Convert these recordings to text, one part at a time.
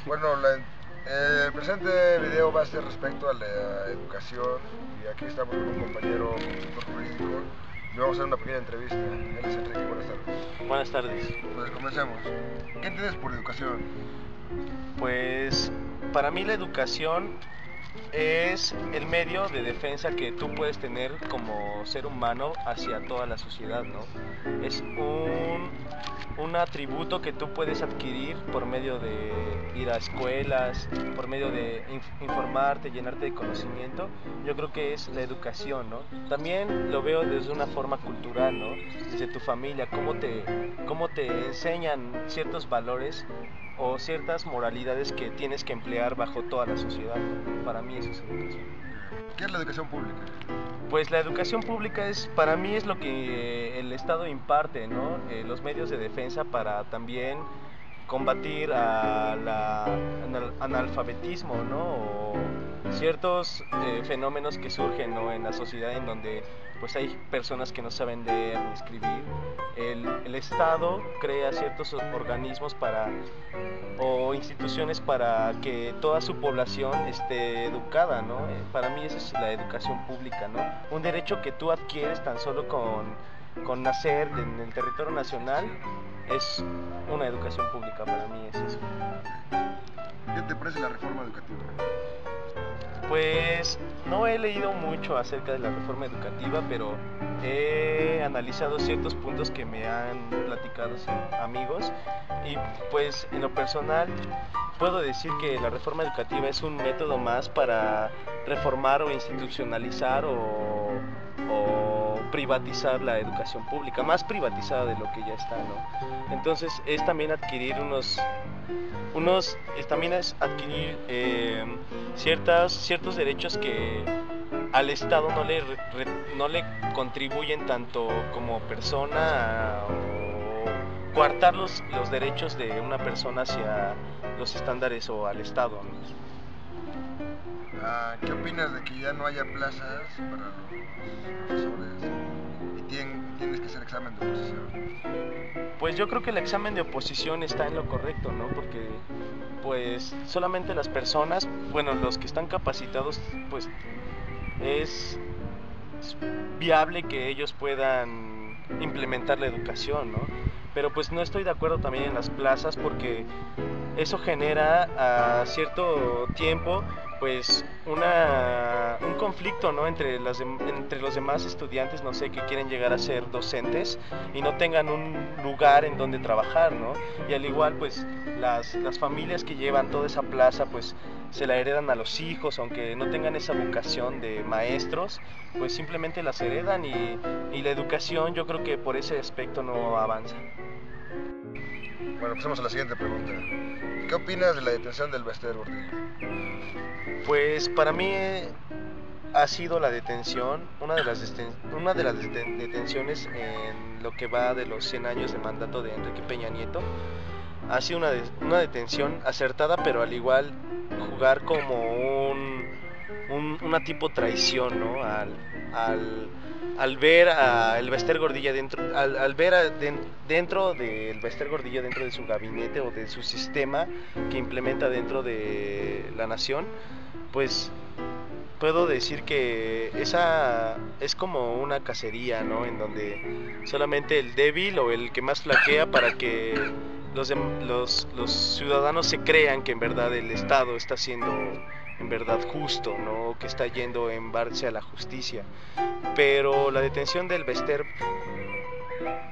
Bueno, el presente video va a ser respecto a la educación y aquí estamos con un compañero consultor jurídico y vamos a hacer una pequeña entrevista. Él es Enrique, buenas tardes. Buenas tardes. Pues comencemos. ¿Qué entiendes por educación? Pues para mí la educación es el medio de defensa que tú puedes tener como ser humano hacia toda la sociedad, ¿no? Es un atributo que tú puedes adquirir por medio de ir a escuelas, por medio de informarte, llenarte de conocimiento. Yo creo que es la educación, ¿no? También lo veo desde una forma cultural, ¿no? Desde tu familia, cómo te enseñan ciertos valores o ciertas moralidades que tienes que emplear bajo toda la sociedad. Para mí eso es educación. ¿Qué es la educación pública? Pues la educación pública para mí es lo que el Estado imparte, ¿no? Los medios de defensa para también combatir al analfabetismo, ¿no? O ciertos fenómenos que surgen, ¿no? En la sociedad en donde pues hay personas que no saben leer ni escribir. El Estado crea ciertos organismos o instituciones para que toda su población esté educada, ¿no? Para mí esa es la educación pública, ¿no? Un derecho que tú adquieres tan solo con nacer en el territorio nacional es una educación pública, para mí es eso. ¿Qué te parece la reforma educativa? Pues no he leído mucho acerca de la reforma educativa, pero he analizado ciertos puntos que me han platicado amigos y pues en lo personal puedo decir que la reforma educativa es un método más para reformar o institucionalizar o privatizar la educación pública, más privatizada de lo que ya está, ¿no? Entonces es también adquirir también es adquirir ciertos derechos que al Estado no le contribuyen tanto como persona o coartar los derechos de una persona hacia los estándares o al Estado, ¿no? ¿Qué opinas de que ya no haya plazas para los profesores y tienes que hacer examen de oposición? Pues yo creo que el examen de oposición está en lo correcto, ¿no? Porque pues solamente las personas, bueno, los que están capacitados, pues es viable que ellos puedan implementar la educación, ¿no? Pero pues no estoy de acuerdo también en las plazas porque eso genera a cierto tiempo pues un conflicto, ¿no? entre los demás estudiantes, no sé, que quieren llegar a ser docentes y no tengan un lugar en donde trabajar, ¿no? Y al igual pues las familias que llevan toda esa plaza pues se la heredan a los hijos, aunque no tengan esa vocación de maestros, pues simplemente las heredan y la educación yo creo que por ese aspecto no avanza. Bueno, pasemos a la siguiente pregunta. ¿Qué opinas de la detención del Bester Gordillo? Pues para mí ha sido la detención, una de las detenciones en lo que va de los 100 años de mandato de Enrique Peña Nieto. Ha sido una detención acertada, pero al igual jugar como una tipo traición, ¿no? Al ver a el Bester Gordillo al ver dentro del Bester Gordillo dentro de su gabinete o de su sistema que implementa dentro de la nación, pues puedo decir que esa es como una cacería, ¿no? En donde solamente el débil o el que más flaquea para que los ciudadanos se crean que en verdad el Estado está siendo en verdad justo, ¿no? Que está yendo en base a la justicia. Pero la detención del Bester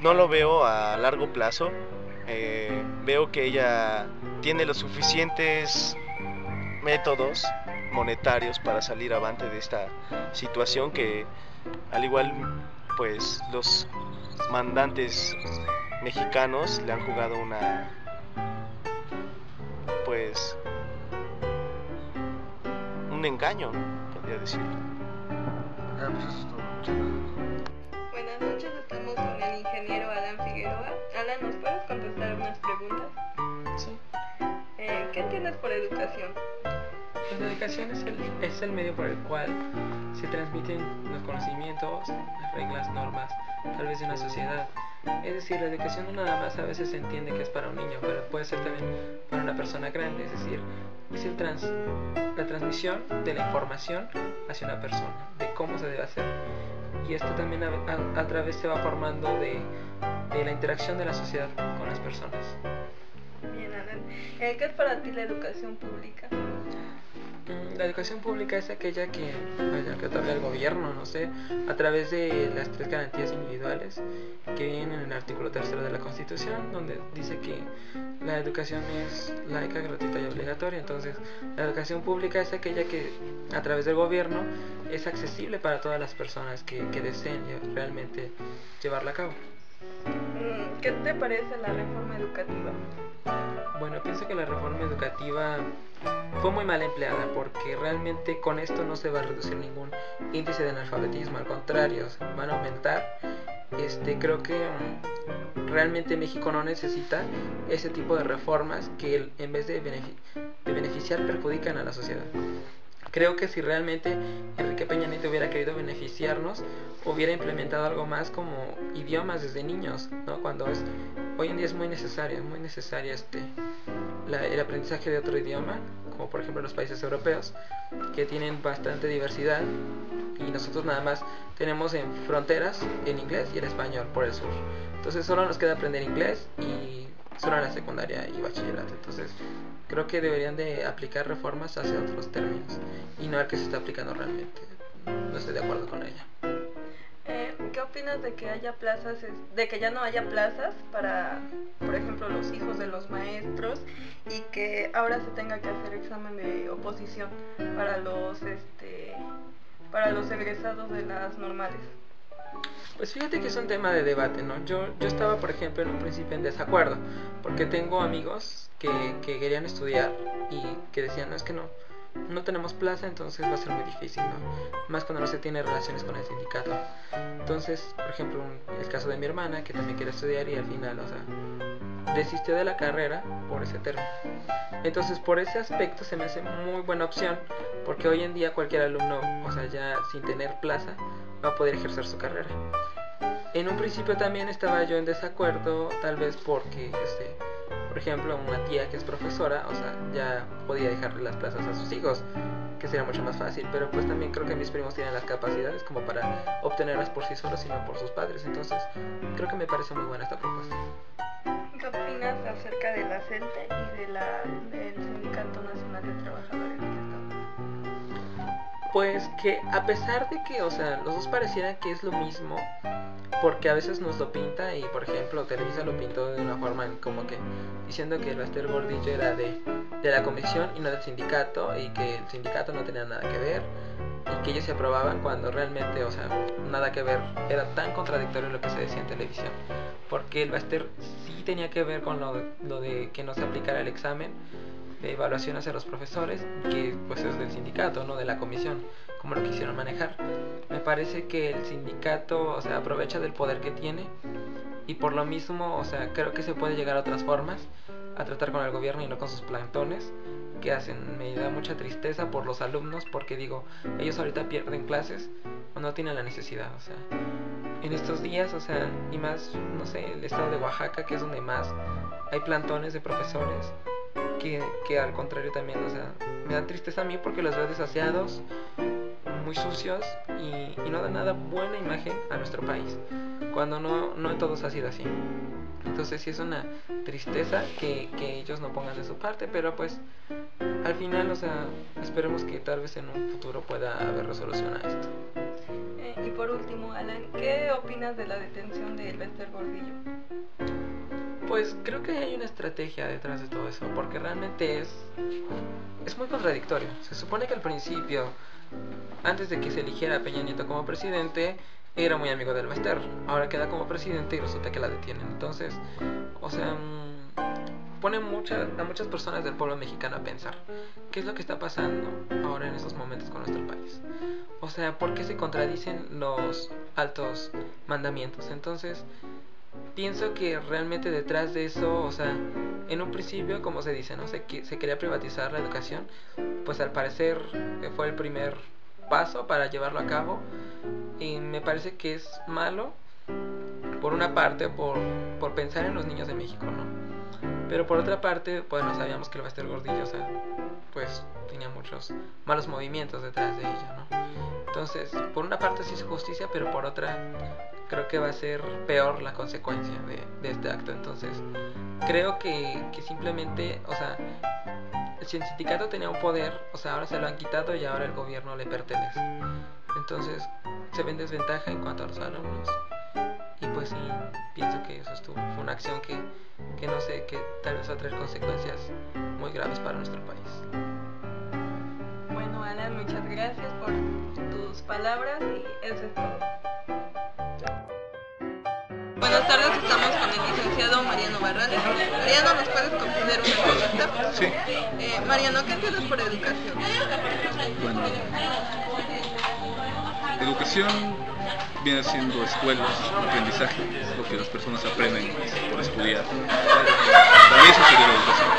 no lo veo a largo plazo. Veo que ella tiene los suficientes métodos monetarios para salir avante de esta situación que al igual pues los mandantes mexicanos le han jugado un engaño, podría decirlo. Pues eso es todo. Muchas gracias. Buenas noches, estamos con el ingeniero Alan Figueroa. Alan, ¿nos puedes contestar unas preguntas? Sí. ¿Qué entiendes por educación? Pues la educación es el medio por el cual se transmiten los conocimientos, las reglas, normas, tal vez de una sociedad. Es decir, la educación no nada más a veces se entiende que es para un niño, pero puede ser también para una persona grande. Es decir, la transmisión de la información hacia una persona, de cómo se debe hacer. Y esto también a través se va formando de la interacción de la sociedad con las personas. Bien, Alan. ¿Qué es para ti la educación pública? La educación pública es aquella que otorga el gobierno, no sé, a través de las 3 garantías individuales que vienen en el artículo 3 de la Constitución, donde dice que la educación es laica, gratuita y obligatoria. Entonces, la educación pública es aquella que a través del gobierno es accesible para todas las personas que deseen realmente llevarla a cabo. ¿Qué te parece la reforma educativa? Bueno, pienso que la reforma educativa fue muy mal empleada, porque realmente con esto no se va a reducir ningún índice de analfabetismo, al contrario, van a aumentar. Creo que realmente México no necesita ese tipo de reformas que en vez de beneficiar perjudican a la sociedad. Creo que si realmente Enrique Peña Nieto hubiera querido beneficiarnos, hubiera implementado algo más como idiomas desde niños, ¿no? Hoy en día es muy necesario el aprendizaje de otro idioma, como por ejemplo los países europeos, que tienen bastante diversidad, y nosotros nada más tenemos en fronteras el inglés y el español por el sur. Entonces solo nos queda aprender inglés, y solo en la secundaria y bachillerato. Entonces creo que deberían de aplicar reformas hacia otros términos y no al que se está aplicando realmente. No estoy de acuerdo con ella. ¿Qué opinas de que haya plazas, de que ya no haya plazas para, por ejemplo, los hijos de los maestros, y que ahora se tenga que hacer examen de oposición para los egresados de las normales? Pues fíjate que es un tema de debate, ¿no? Yo estaba, por ejemplo, en un principio en desacuerdo, porque tengo amigos que querían estudiar y que decían, no, es que no tenemos plaza, entonces va a ser muy difícil, ¿no? Más cuando no se tiene relaciones con el sindicato. Entonces, por ejemplo, el caso de mi hermana, que también quiere estudiar y al final, desistió de la carrera por ese término. Entonces, por ese aspecto se me hace muy buena opción, porque hoy en día cualquier alumno, ya sin tener plaza, va a poder ejercer su carrera. En un principio también estaba yo en desacuerdo, tal vez porque, por ejemplo, una tía que es profesora, ya podía dejarle las plazas a sus hijos, que sería mucho más fácil, pero pues también creo que mis primos tienen las capacidades como para obtenerlas por sí solos y no por sus padres. Entonces, creo que me parece muy buena esta propuesta. ¿Qué opinas acerca de la CENTE y del Sindicato Nacional de Trabajadores del Estado? Pues que a pesar de que, los dos parecieran que es lo mismo, porque a veces nos lo pinta, y por ejemplo Televisa lo pintó de una forma como que diciendo que el Baster Gordillo era de la comisión y no del sindicato, y que el sindicato no tenía nada que ver, y que ellos se aprobaban cuando realmente, nada que ver. Era tan contradictorio lo que se decía en televisión, porque el Baster sí tenía que ver con lo de que no se aplicara el examen de evaluación hacia los profesores, que pues es del sindicato, no de la comisión, como lo quisieron manejar. Me parece que el sindicato, aprovecha del poder que tiene, y por lo mismo, creo que se puede llegar a otras formas a tratar con el gobierno y no con sus plantones que hacen. Me da mucha tristeza por los alumnos, porque digo, ellos ahorita pierden clases o no tienen la necesidad, en estos días, y más, no sé, el estado de Oaxaca, que es donde más hay plantones de profesores, que al contrario también, me da tristeza a mí, porque los veo desaseados, muy sucios, y no dan nada buena imagen a nuestro país, cuando no en todos ha sido así. Entonces sí es una tristeza que ellos no pongan de su parte, pero pues al final, esperemos que tal vez en un futuro pueda haber resolución a esto. Y por último, Alan, ¿qué opinas de la detención de Baster Gordillo? Pues creo que hay una estrategia detrás de todo eso, porque realmente es muy contradictorio. Se supone que al principio, antes de que se eligiera a Peña Nieto como presidente, era muy amigo del Baster. Ahora queda como presidente y resulta que la detienen. Entonces, pone a muchas personas del pueblo mexicano a pensar qué es lo que está pasando ahora en estos momentos con nuestro país. ¿Por qué se contradicen los altos mandamientos? Entonces, pienso que realmente detrás de eso, en un principio, como se dice, ¿no? Se quería privatizar la educación, pues al parecer fue el primer paso para llevarlo a cabo, y me parece que es malo Por una parte, por pensar en los niños de México, ¿no? Pero por otra parte, bueno, sabíamos que el Bester Gordillo, o sea, pues tenía muchos malos movimientos detrás de ella, ¿no? Entonces, por una parte sí hizo justicia, pero por otra creo que va a ser peor la consecuencia de este acto. Entonces, creo que simplemente, o sea, si el sindicato tenía un poder, o sea, ahora se lo han quitado y ahora el gobierno le pertenece. Entonces, se ve en desventaja en cuanto a los alumnos. Y pues sí, pienso que eso fue una acción que no sé, que tal vez va a traer consecuencias muy graves para nuestro país. Bueno, Alan, muchas gracias por tus palabras y eso es todo. Buenas tardes, estamos con el licenciado Mariano Barrales. Mariano, ¿nos puedes conceder una pregunta? Sí. Mariano, ¿qué entiendes por educación? Bueno, educación viene siendo escuelas, aprendizaje, lo que las personas aprenden por estudiar. Para mí eso sería la educación.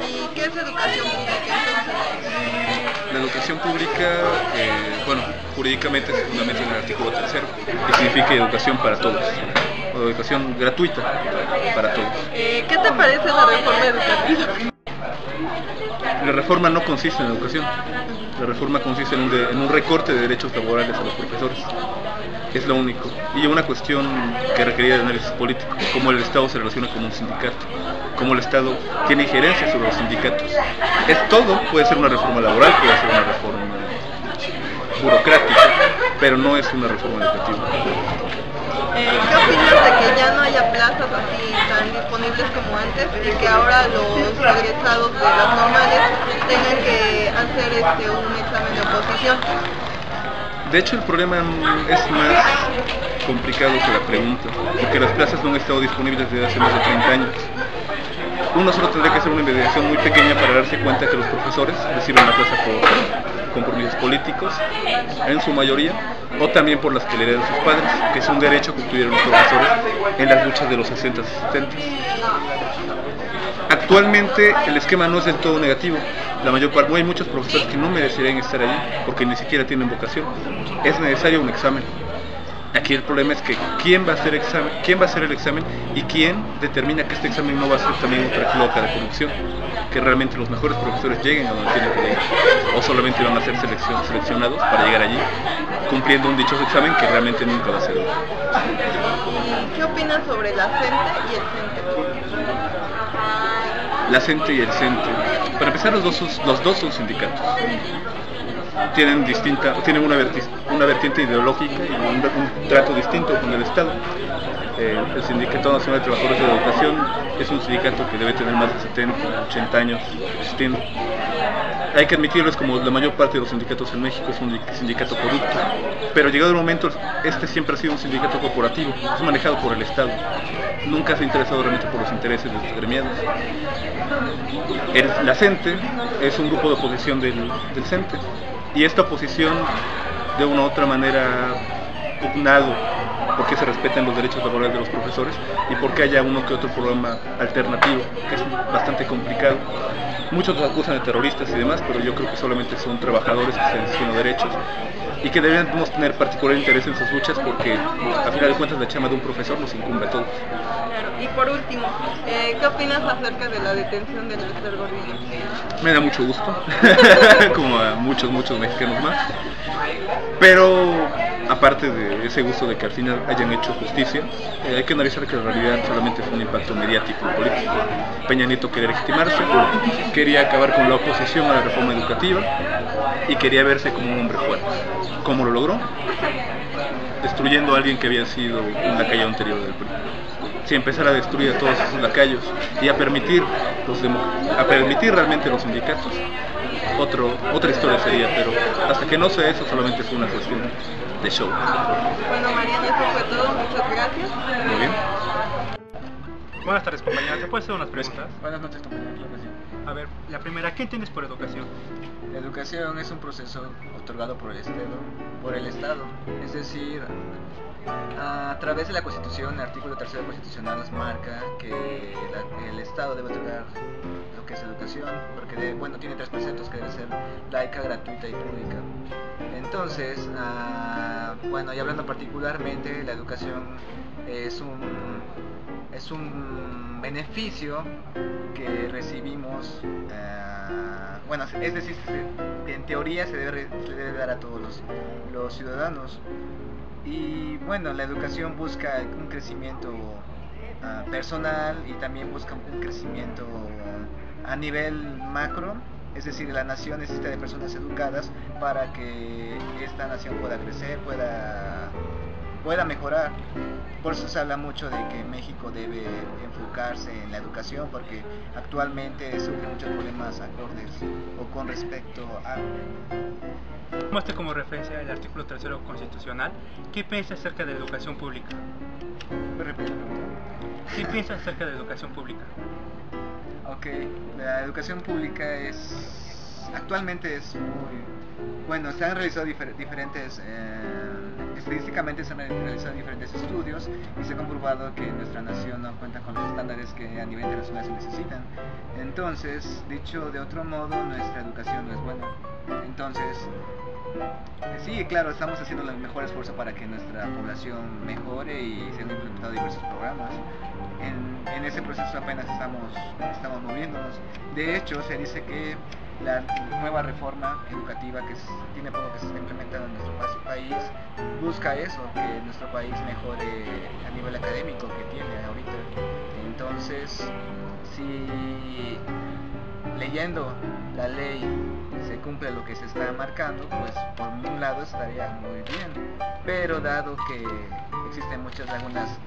¿Y qué es educación pública entonces? La educación pública, bueno, jurídicamente se fundamenta en el artículo 3, que significa educación para todos, o educación gratuita para todos. ¿Qué te parece la reforma educativa? La reforma no consiste en educación, la reforma consiste en un recorte de derechos laborales a los profesores. Es lo único. Y una cuestión que requería de análisis político, cómo el Estado se relaciona con un sindicato, cómo el Estado tiene injerencia sobre los sindicatos. Es todo, puede ser una reforma laboral, puede ser una reforma burocrática, pero no es una reforma educativa. ¿Qué opinas de que ya no haya plazas así tan disponibles como antes y que ahora los egresados de las normales tengan que hacer un examen de oposición? De hecho, el problema es más complicado que la pregunta, porque las plazas no han estado disponibles desde hace más de 30 años. Uno solo tendría que hacer una investigación muy pequeña para darse cuenta que los profesores reciben la plaza por compromisos políticos, en su mayoría, o también por las que le heredan sus padres, que es un derecho que obtuvieron los profesores en las luchas de los 60s y 70s. Actualmente el esquema no es del todo negativo. La mayor parte, hay muchos profesores que no merecerían estar allí porque ni siquiera tienen vocación. Es necesario un examen. Aquí el problema es que quién va a hacer el examen y quién determina que este examen no va a ser también otra cloaca de corrupción, que realmente los mejores profesores lleguen a donde tienen que llegar, o solamente van a ser seleccionados para llegar allí cumpliendo un dichoso examen que realmente nunca va a ser. ¿Qué opinas sobre la CENTE y el CENTE? La CENTE y el CENTE. Para empezar, los dos son sindicatos. Tienen una vertiente ideológica y un trato distinto con el Estado. El Sindicato Nacional de Trabajadores de la Educación es un sindicato que debe tener más de 70, 80 años existiendo. Hay que admitirlo, es como la mayor parte de los sindicatos en México, es un sindicato corrupto. Pero llegado el momento, este siempre ha sido un sindicato corporativo, es manejado por el Estado. Nunca se ha interesado realmente por los intereses de los gremiados. La CENTE es un grupo de oposición del CENTE. Y esta oposición, de una u otra manera, pugnado porque se respeten los derechos laborales de los profesores y porque haya uno que otro programa alternativo, que es bastante complicado. Muchos los acusan de terroristas y demás, pero yo creo que solamente son trabajadores que se han sido derechos y que debemos tener particular interés en sus luchas porque, a final de cuentas, la chamba de un profesor nos incumbe a todos. Claro. Y por último, ¿qué opinas acerca de la detención del Bester Gordillo? Me da mucho gusto, como a muchos mexicanos más, pero aparte de ese gusto de que al final hayan hecho justicia, hay que analizar que en realidad solamente fue un impacto mediático y político. Peña Nieto quería legitimarse, quería acabar con la oposición a la reforma educativa y quería verse como un hombre fuerte. ¿Cómo lo logró? Destruyendo a alguien que había sido un lacayo anterior del PRI. Si empezara a destruir a todos esos lacayos y a permitir realmente los sindicatos, otra historia sería, pero hasta que no sea eso solamente fue una cuestión de show. Bueno, Mariano, eso fue todo, muchas gracias. Muy bien. Buenas tardes, compañera. ¿Te puedo hacer unas preguntas? Buenas noches, compañero. Claro que sí. A ver, la primera, ¿qué entiendes por educación? La educación es un proceso otorgado por el Estado, es decir, a través de la Constitución, el artículo 3 constitucional nos marca que el Estado debe otorgar lo que es educación, porque bueno, tiene 3 preceptos que debe ser laica, gratuita y pública. Entonces, bueno, y hablando particularmente, la educación es un beneficio que recibimos, bueno, es decir, que en teoría se debe dar a todos los ciudadanos. Y bueno, la educación busca un crecimiento personal y también busca un crecimiento a nivel macro, es decir, la nación necesita de personas educadas para que esta nación pueda crecer, pueda mejorar. Por eso se habla mucho de que México debe enfocarse en la educación, porque actualmente surgen muchos problemas acordes o con respecto a... Tomaste como referencia el artículo 3º constitucional. ¿Qué piensas acerca de la educación pública? ¿Me repito? ¿Qué piensas acerca de la educación pública? Ok, la educación pública actualmente es muy... Bueno, se han realizado diferentes, estadísticamente se han realizado diferentes estudios y se ha comprobado que nuestra nación no cuenta con los estándares que a nivel internacional se necesitan. Entonces, dicho de otro modo, nuestra educación no es buena. Entonces, sí, claro, estamos haciendo el mejor esfuerzo para que nuestra población mejore y se han implementado diversos programas. En ese proceso apenas estamos moviéndonos. De hecho, se dice que la nueva reforma educativa que tiene poco que se está implementando en nuestro país busca eso, que nuestro país mejore a nivel académico que tiene ahorita. Entonces, si leyendo la ley se cumple lo que se está marcando, pues por un lado estaría muy bien, pero dado que existen muchas lagunas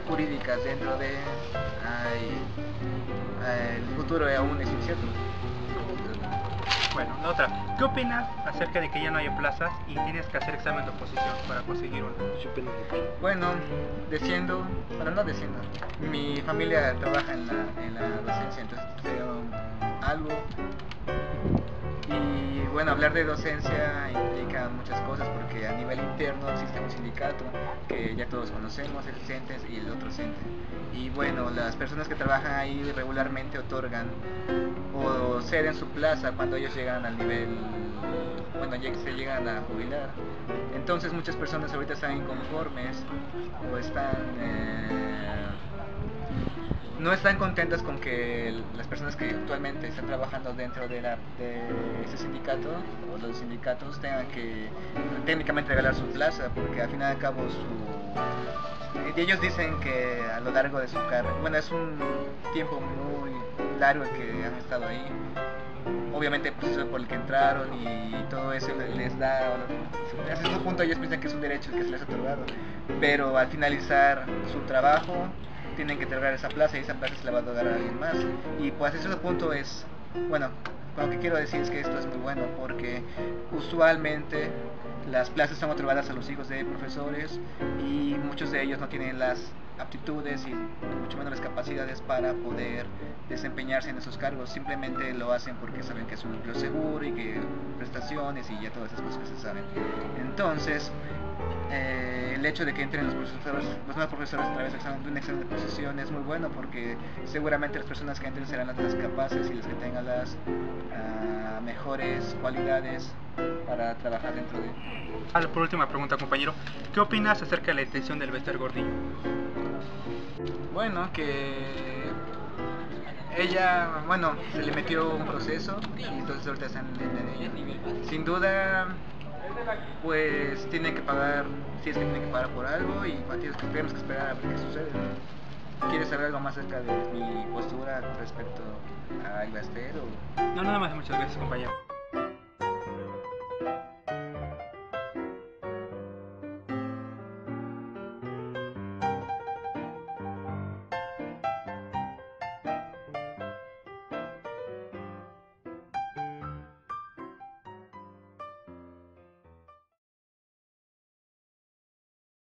jurídicas dentro de el futuro aún es incierto. Bueno, la otra. ¿Qué opinas acerca de que ya no haya plazas y tienes que hacer examen de oposición para conseguir una? Bueno, no desciendo. Mi familia trabaja en la docencia, entonces creo algo. Y bueno, hablar de docencia implica muchas cosas porque a nivel interno existe un sindicato que ya todos conocemos, el CENTES y el otro CENTE. Y bueno, las personas que trabajan ahí regularmente otorgan o ceden su plaza cuando ellos llegan al nivel, bueno, se llegan a jubilar. Entonces muchas personas ahorita están inconformes o no están contentas con que las personas que actualmente están trabajando dentro de ese sindicato o los sindicatos tengan que técnicamente regalar su plaza, porque al fin y al cabo ellos dicen que a lo largo de su carrera, bueno, es un tiempo muy largo que han estado ahí, obviamente el proceso por el que entraron y todo eso les da, hasta cierto punto ellos piensan que es un derecho que se les ha otorgado, pero al finalizar su trabajo tienen que entregar esa plaza y esa plaza se la va a otorgar a alguien más. Y pues hasta cierto punto bueno, lo que quiero decir es que esto es muy bueno porque usualmente las plazas son otorgadas a los hijos de profesores y muchos de ellos no tienen las aptitudes y mucho menos las capacidades para poder desempeñarse en esos cargos, simplemente lo hacen porque saben que es un empleo seguro y que prestaciones y ya todas esas cosas que se saben. Entonces, el hecho de que entren los nuevos profesores a través de un examen de posición es muy bueno porque seguramente las personas que entren serán las más capaces y las que tengan las mejores cualidades para trabajar dentro de... Por última pregunta, compañero, ¿qué opinas acerca de la detención del Bester Gordillo? Bueno, que ella, bueno, se le metió un proceso y entonces ahorita están en ella. Sin duda, pues tienen que pagar, si es que tienen que pagar por algo y tenemos que esperar a ver qué sucede. ¿Quieres saber algo más acerca de mi postura respecto a Bester? No, nada más, muchas gracias, compañero.